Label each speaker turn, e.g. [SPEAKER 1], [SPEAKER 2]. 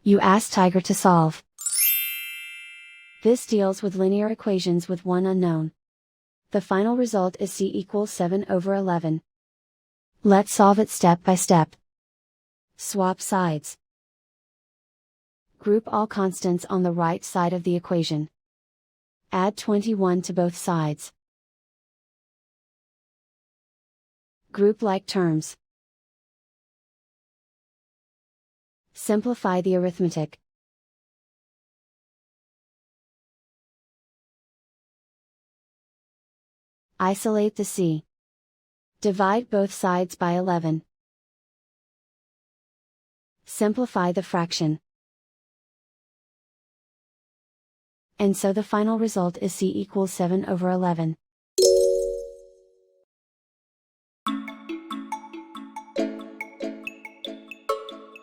[SPEAKER 1] You ask Tiger to solve. This deals with linear equations with one unknown. The final result is c equals 7/11. Let's solve it step by step. Swap sides. Group all constants on the right side of the equation. Add 21 to both sides. Group like terms. Simplify the arithmetic. Isolate the c. Divide both sides by 11. Simplify the fraction. And so the final result is c equals 7/11.